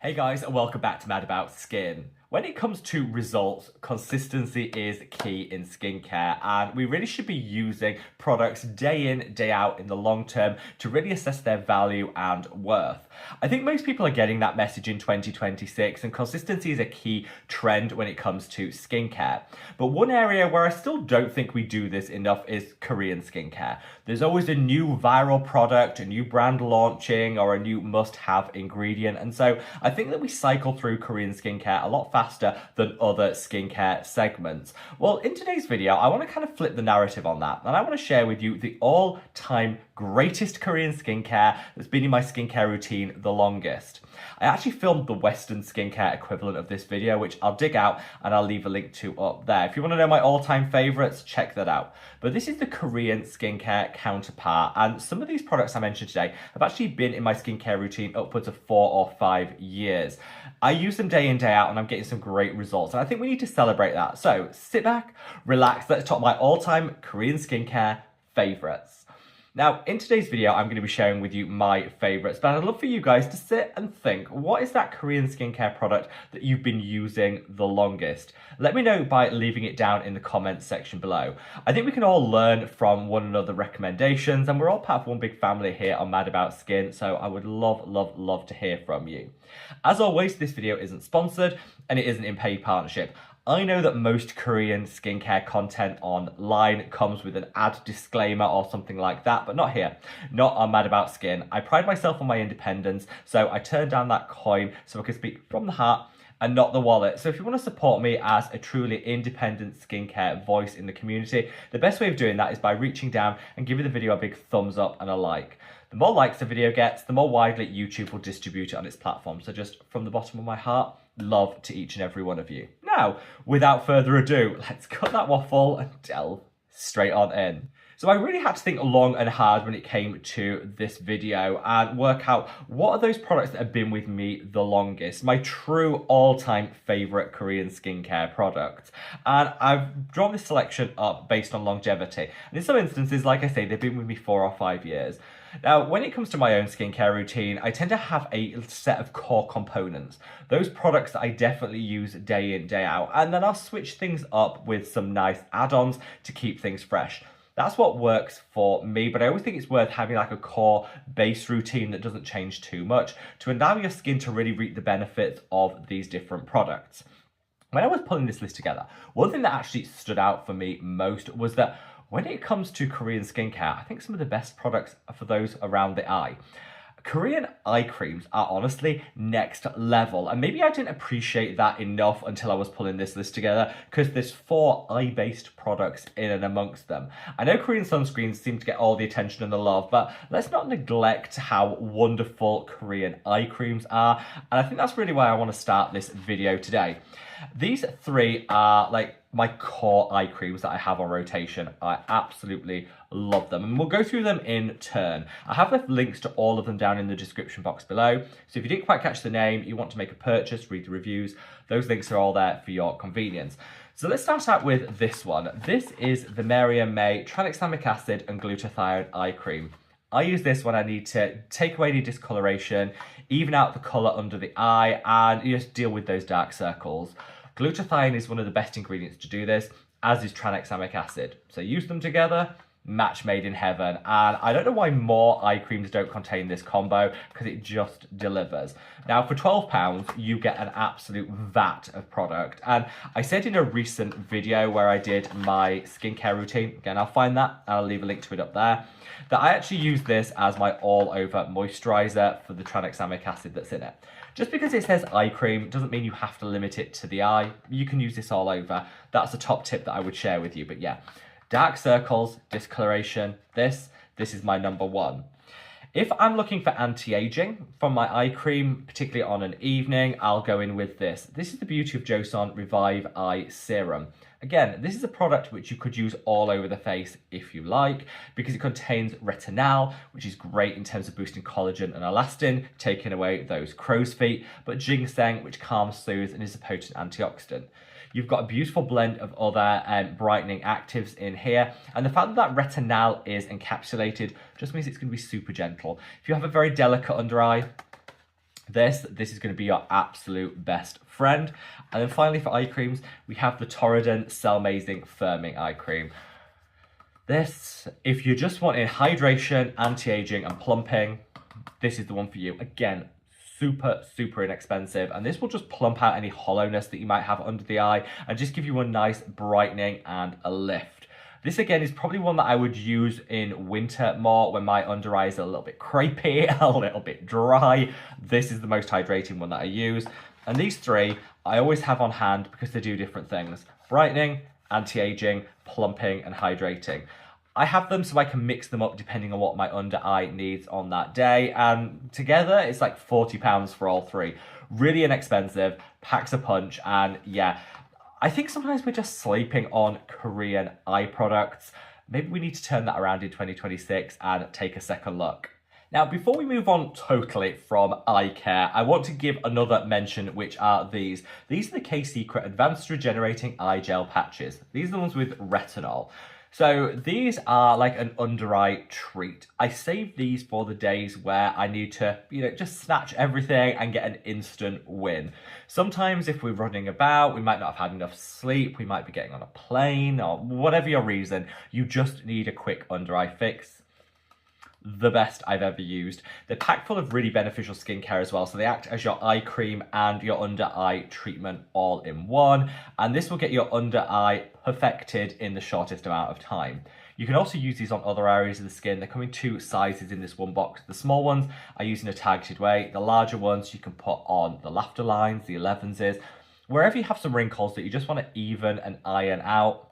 Hey guys, and welcome back to Mad About Skin. When it comes to results, consistency is key in skincare, and we really should be using products day in, day out in the long term to really assess their value and worth. I think most people are getting that message in 2026, and consistency is a key trend when it comes to skincare. But one area where I still don't think we do this enough is Korean skincare. There's always a new viral product, a new brand launching, or a new must-have ingredient, and so I think that we cycle through Korean skincare a lot faster than other skincare segments. Well, in today's video, I want to kind of flip the narrative on that, and I want to share with you the all-time greatest Korean skincare that's been in my skincare routine the longest. I actually filmed the Western skincare equivalent of this video, which I'll dig out and I'll leave a link to up there. If you want to know my all-time favorites, check that out. But this is the Korean skincare counterpart, and some of these products I mentioned today have actually been in my skincare routine upwards of 4 or 5 years. I use them day in, day out, and I'm getting some great results, and I think we need to celebrate that. So sit back, relax, let's talk my all-time Korean skincare favorites. Now, in today's video, I'm going to be sharing with you my favorites, but I'd love for you guys to sit and think, what is that Korean skincare product that you've been using the longest? Let me know by leaving it down in the comments section below. I think we can all learn from one another recommendations, and we're all part of one big family here on Mad About Skin, so I would love to hear from you. As always, this video isn't sponsored, and it isn't in paid partnership. I know that most Korean skincare content online comes with an ad disclaimer or something like that, but not here, not on Mad About Skin. I pride myself on my independence, so I turned down that coin so I could speak from the heart and not the wallet. So if you want to support me as a truly independent skincare voice in the community, the best way of doing that is by reaching down and giving the video a big thumbs up and a like. The more likes the video gets, the more widely YouTube will distribute it on its platform. So just from the bottom of my heart, love to each and every one of you. Now, without further ado, let's cut that waffle and delve straight on in. So I really had to think long and hard when it came to this video and work out what are those products that have been with me the longest, my true all-time favorite Korean skincare products. And I've drawn this selection up based on longevity. And in some instances, like I say, they've been with me 4 or 5 years. Now, when it comes to my own skincare routine, I tend to have a set of core components. Those products that I definitely use day in, day out, and then I'll switch things up with some nice add-ons to keep things fresh. That's what works for me, but I always think it's worth having like a core base routine that doesn't change too much to allow your skin to really reap the benefits of these different products. When I was pulling this list together, one thing that actually stood out for me most was that when it comes to Korean skincare, I think some of the best products are for those around the eye. Korean eye creams are honestly next level, and maybe I didn't appreciate that enough until I was pulling this list together, because there's 4 eye-based products in and amongst them. I know Korean sunscreens seem to get all the attention and the love, but let's not neglect how wonderful Korean eye creams are, and I think that's really why I want to start this video today. These 3 are like my core eye creams that I have on rotation. I absolutely love them, and we'll go through them in turn. I have left links to all of them down in the description box below, so if you didn't quite catch the name, you want to make a purchase, read the reviews, those links are all there for your convenience. So let's start out with this one. This is the Mary & May tranexamic acid and glutathione eye cream. I use this when I need to take away any discoloration, even out the colour under the eye, and just deal with those dark circles. Glutathione is one of the best ingredients to do this, as is tranexamic acid. So use them together, match made in heaven. And I don't know why more eye creams don't contain this combo, because it just delivers. Now, for £12, you get an absolute vat of product. And I said in a recent video where I did my skincare routine, again, I'll find that, and I'll leave a link to it up there, that I actually use this as my all-over moisturizer for the tranexamic acid that's in it. Just because it says eye cream doesn't mean you have to limit it to the eye. You can use this all over. That's a top tip that I would share with you. But yeah, dark circles, discoloration, this is my number 1. If I'm looking for anti-aging from my eye cream, particularly on an evening, I'll go in with this. This is the beauty of Joseon Revive Eye Serum. Again, this is a product which you could use all over the face if you like, because it contains retinol, which is great in terms of boosting collagen and elastin, taking away those crow's feet, but ginseng, which calms, soothes, and is a potent antioxidant. You've got a beautiful blend of other brightening actives in here, and the fact that retinol is encapsulated just means it's going to be super gentle. If you have a very delicate under eye, This is going to be your absolute best friend. And then finally for eye creams, we have the Torrident Cell Amazing Firming Eye Cream. This, if you're just wanting hydration, anti-aging and plumping, this is the one for you. Again, super inexpensive, and this will just plump out any hollowness that you might have under the eye and just give you a nice brightening and a lift. This again is probably one that I would use in winter more when my under eye is a little bit crepey, a little bit dry. This is the most hydrating one that I use. And these three I always have on hand because they do different things: brightening, anti-aging, plumping and hydrating. I have them so I can mix them up depending on what my under eye needs on that day, and together it's like £40 for all three. Really inexpensive, packs a punch, and yeah, I think sometimes we're just sleeping on Korean eye products. Maybe we need to turn that around in 2026 and take a second look. Now, before we move on totally from eye care, I want to give another mention, which are these. These are the K-Secret Advanced Regenerating Eye Gel Patches. These are the ones with retinol. So these are like an under eye treat. I save these for the days where I need to, just snatch everything and get an instant win. Sometimes if we're running about, we might not have had enough sleep, we might be getting on a plane, or whatever your reason, you just need a quick under eye fix. The best I've ever used. They're packed full of really beneficial skincare as well, so they act as your eye cream and your under eye treatment all in one, and this will get your under eye perfected in the shortest amount of time. You can also use these on other areas of the skin. They come in two sizes in this one box. The small ones I use in a targeted way. The larger ones you can put on the laughter lines, the 11s, wherever you have some wrinkles that you just want to even and iron out.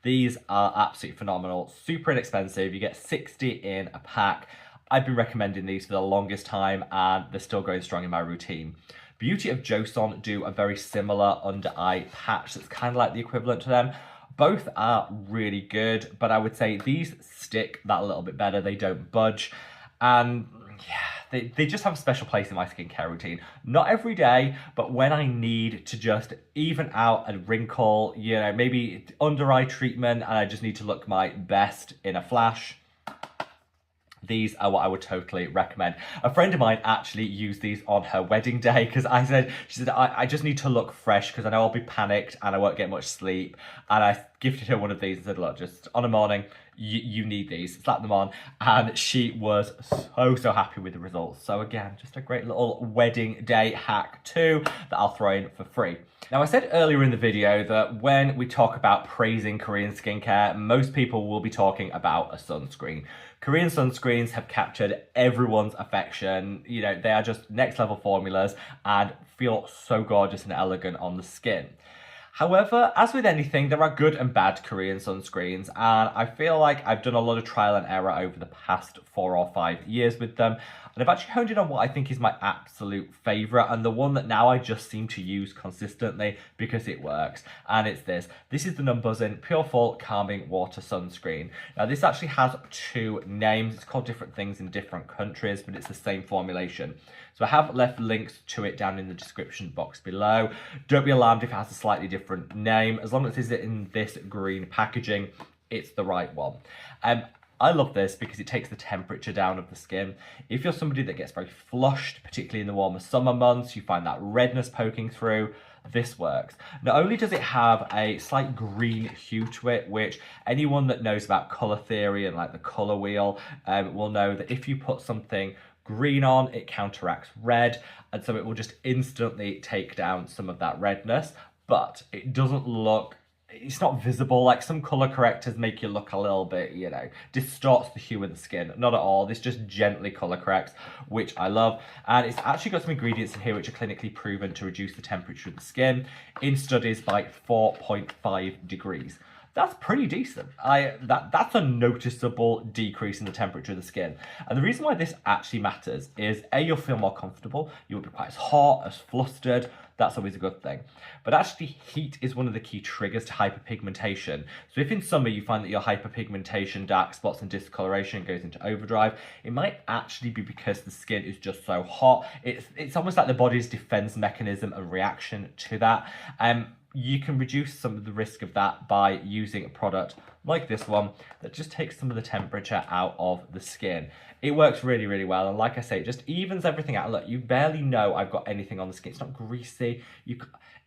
These are absolutely phenomenal, super inexpensive. You get 60 in a pack. I've been recommending these for the longest time and they're still going strong in my routine. Beauty of Joseon do a very similar under eye patch that's kind of like the equivalent to them. Both are really good, but I would say these stick that a little bit better. They don't budge. And yeah, they just have a special place in my skincare routine. Not every day, but when I need to just even out a wrinkle, maybe under eye treatment, and I just need to look my best in a flash, these are what I would totally recommend. A friend of mine actually used these on her wedding day because she said, I just need to look fresh because I know I'll be panicked and I won't get much sleep. And I gifted her one of these and said, look, just on a morning, you need these. Slap them on. And she was so happy with the results. So again, just a great little wedding day hack too that I'll throw in for free. Now, I said earlier in the video that when we talk about praising Korean skincare, most people will be talking about a sunscreen. Korean sunscreens have captured everyone's affection. They are just next level formulas and feel so gorgeous and elegant on the skin. However, as with anything, there are good and bad Korean sunscreens, and I feel like I've done a lot of trial and error over the past 4 or 5 years with them, and I've actually honed in on what I think is my absolute favourite, and the one that now I just seem to use consistently because it works, and it's this. This is the numbuzin Pure Full Calming Water Sunscreen. Now, this actually has 2 names. It's called different things in different countries, but it's the same formulation. So I have left links to it down in the description box below. Don't be alarmed if it has a slightly different name. As long as it's in this green packaging, it's the right one. I love this because it takes the temperature down of the skin. If you're somebody that gets very flushed, particularly in the warmer summer months, you find that redness poking through, this works. Not only does it have a slight green hue to it, which anyone that knows about colour theory and like the colour wheel will know that if you put something green on, it counteracts red, and so it will just instantly take down some of that redness, but it doesn't look, it's not visible. Like some color correctors make you look a little bit, distorts the hue of the skin. Not at all. This just gently color corrects, which I love. And it's actually got some ingredients in here which are clinically proven to reduce the temperature of the skin in studies by 4.5 degrees. That's pretty decent. That's a noticeable decrease in the temperature of the skin. And the reason why this actually matters is A, you'll feel more comfortable. You won't be quite as hot, as flustered. That's always a good thing. But actually, heat is one of the key triggers to hyperpigmentation. So if in summer you find that your hyperpigmentation, dark spots and discoloration goes into overdrive, it might actually be because the skin is just so hot. It's almost like the body's defense mechanism and reaction to that. you can reduce some of the risk of that by using a product like this one that just takes some of the temperature out of the skin. It works really, really well. And like I say, it just evens everything out. Look, you barely know I've got anything on the skin. It's not greasy.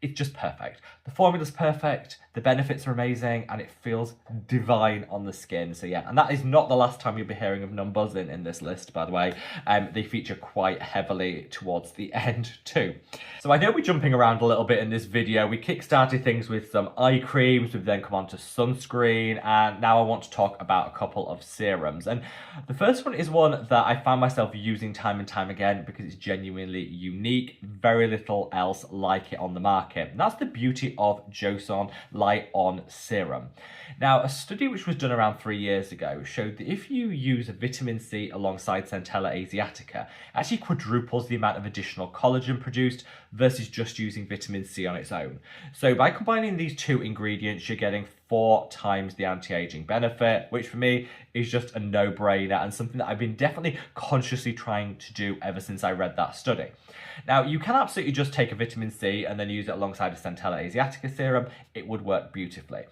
It's just perfect. The formula's perfect, the benefits are amazing, and it feels divine on the skin. So yeah, and that is not the last time you'll be hearing of numbuzin in this list, by the way. They feature quite heavily towards the end too. So I know we're jumping around a little bit in this video. We kickstarted things with some eye creams, we've then come on to sunscreen, and now I want to talk about a couple of serums. And the first one is one that I found myself using time and time again because it's genuinely unique. Very little else like it on the market. And that's the beauty of Joseon Light On Serum. Now, a study which was done around 3 years ago showed that if you use vitamin C alongside Centella asiatica, it actually quadruples the amount of additional collagen produced versus just using vitamin C on its own. So by combining these two ingredients, you're getting 4 times the anti-aging benefit, which for me is just a no-brainer and something that I've been definitely consciously trying to do ever since I read that study. Now, you can absolutely just take a vitamin C and then use it alongside a Centella asiatica serum. It would work beautifully.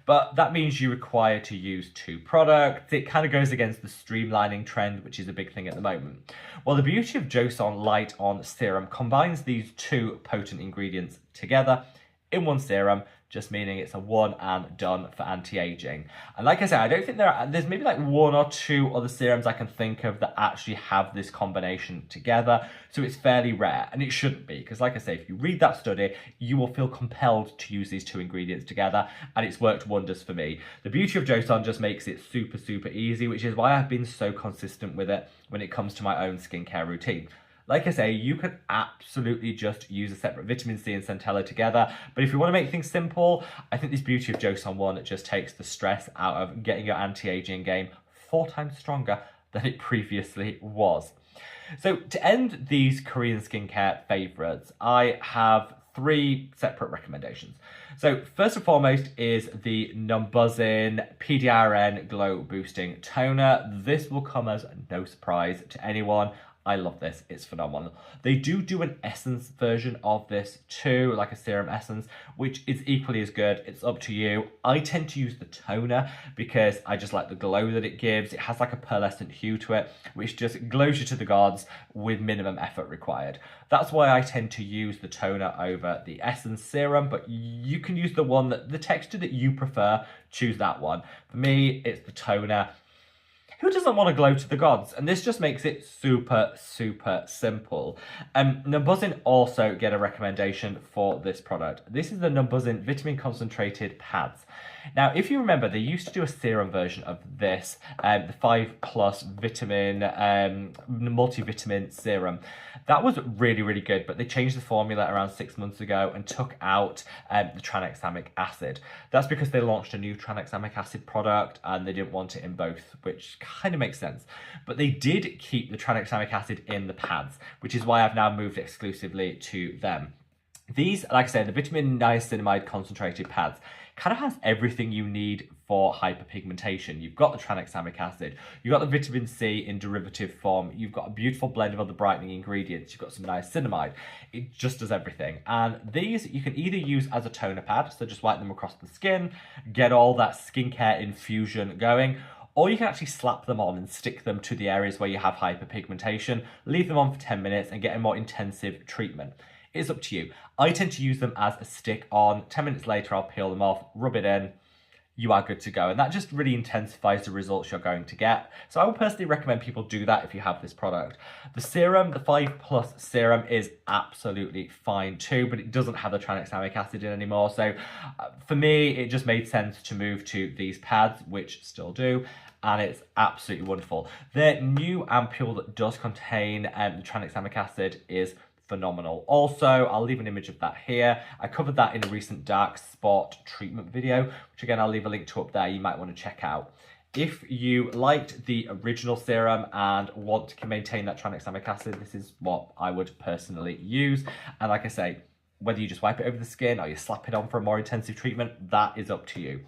But that means you require to use 2 products. It kind of goes against the streamlining trend, which is a big thing at the moment. Well, the beauty of Joseon Light On Serum combines these 2 potent ingredients together in one serum, just meaning it's a one and done for anti-aging. And like I said, I don't think there's maybe like 1 or 2 other serums I can think of that actually have this combination together. So it's fairly rare, and it shouldn't be, because like I say, if you read that study, you will feel compelled to use these 2 ingredients together, and it's worked wonders for me. The beauty of Joseon just makes it super, super easy, which is why I've been so consistent with it when it comes to my own skincare routine. Like I say, you can absolutely just use a separate vitamin C and Centella together. But if you want to make things simple, I think this beauty of Joseon one just takes the stress out of getting your anti-aging game 4 times stronger than it previously was. So to end these Korean skincare favorites, I have 3 separate recommendations. So first and foremost is the numbuzin PDRN Glow Boosting Toner. This will come as no surprise to anyone. I love this, it's phenomenal. They do an essence version of this too, like a serum essence, which is equally as good. It's up to you. I tend to use the toner because I just like the glow that it gives. It has like a pearlescent hue to it, which just glows you to the gods with minimum effort required. That's why I tend to use the toner over the essence serum, but you can use the one that the texture that you prefer, choose that one. For me, it's the toner. Who doesn't want to glow to the gods? And this just makes it super, super simple. Numbuzin also get a recommendation for this product. This is the Numbuzin Vitamin Concentrated Pads. Now, if you remember, they used to do a serum version of this, the 5+ vitamin multivitamin serum. That was really, really good, but they changed the formula around 6 months ago and took out the tranexamic acid. That's because they launched a new tranexamic acid product and they didn't want it in both, which kind of makes sense. But they did keep the tranexamic acid in the pads, which is why I've now moved exclusively to them. These, like I said, the vitamin niacinamide concentrated pads kind of has everything you need for hyperpigmentation. You've got the tranexamic acid, you've got the vitamin C in derivative form, you've got a beautiful blend of other brightening ingredients, you've got some niacinamide. It just does everything. And these you can either use as a toner pad, so just wipe them across the skin, get all that skincare infusion going, or you can actually slap them on and stick them to the areas where you have hyperpigmentation, leave them on for 10 minutes and get a more intensive treatment. It's up to you. I tend to use them as a stick on. 10 minutes later, I'll peel them off, rub it in. You are good to go. And that just really intensifies the results you're going to get. So I would personally recommend people do that if you have this product. The serum, the 5+ serum is absolutely fine too, but it doesn't have the tranexamic acid in anymore. So for me, it just made sense to move to these pads, which still do. And it's absolutely wonderful. The new ampule that does contain the tranexamic acid is phenomenal. Also, I'll leave an image of that here. I covered that in a recent dark spot treatment video, which again, I'll leave a link to up there. You might want to check out. If you liked the original serum and want to maintain that tranexamic acid, this is what I would personally use. And like I say, whether you just wipe it over the skin or you slap it on for a more intensive treatment, that is up to you.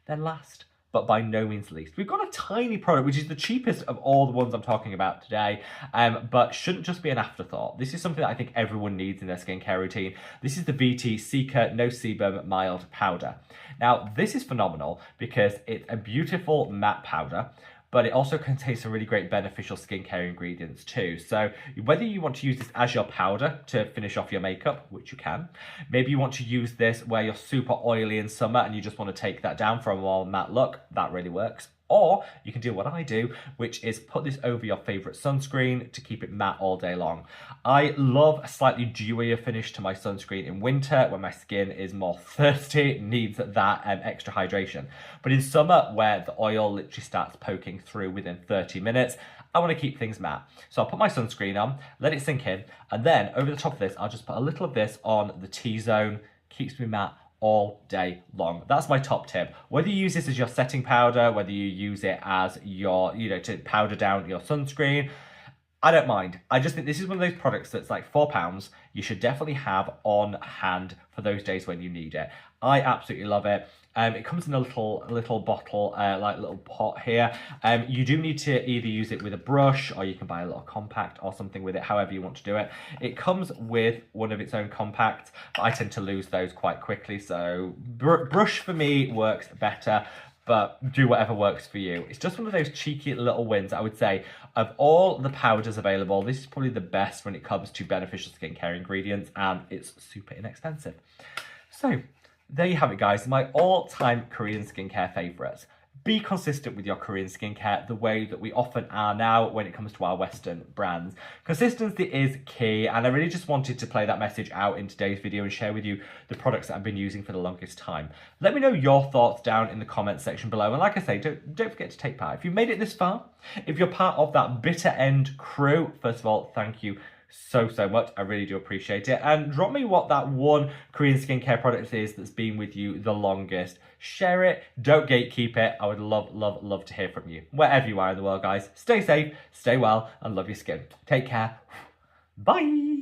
Then last but by no means least, we've got a tiny product, which is the cheapest of all the ones I'm talking about today, but shouldn't just be an afterthought. This is something that I think everyone needs in their skincare routine. This is the VT Seeker No Sebum Mild Powder. Now, this is phenomenal because it's a beautiful matte powder, but it also contains some really great beneficial skincare ingredients too. So whether you want to use this as your powder to finish off your makeup, which you can, maybe you want to use this where you're super oily in summer and you just want to take that down for a more matte look, that really works. Or you can do what I do, which is put this over your favorite sunscreen to keep it matte all day long. I love a slightly dewier finish to my sunscreen in winter when my skin is more thirsty, needs that extra hydration. But in summer, where the oil literally starts poking through within 30 minutes, I want to keep things matte. So I'll put my sunscreen on, let it sink in, and then over the top of this, I'll just put a little of this on the T-zone, keeps me matte all day long. That's my top tip. Whether you use this as your setting powder, whether you use it as your, to powder down your sunscreen, I don't mind. I just think this is one of those products that's like £4. You should definitely have on hand for those days when you need it. I absolutely love it. It comes in a little bottle, like little pot here. You do need to either use it with a brush, or you can buy a little compact or something with it, however you want to do it. It comes with one of its own compacts, but I tend to lose those quite quickly, so brush for me works better, but do whatever works for you. It's just one of those cheeky little wins. I would say of all the powders available, this is probably the best when it comes to beneficial skincare ingredients, and it's super inexpensive. So there you have it, guys, my all-time Korean skincare favourites. Be consistent with your Korean skincare the way that we often are now when it comes to our Western brands. Consistency is key, and I really just wanted to play that message out in today's video and share with you the products that I've been using for the longest time. Let me know your thoughts down in the comments section below, and like I say, don't forget to take part. If you've made it this far, if you're part of that bitter end crew, first of all, thank you so much. I really do appreciate it. And drop me what that one Korean skincare product is that's been with you the longest. Share it. Don't gatekeep it. I would love to hear from you. Wherever you are in the world, guys. Stay safe, stay well, and love your skin. Take care. Bye.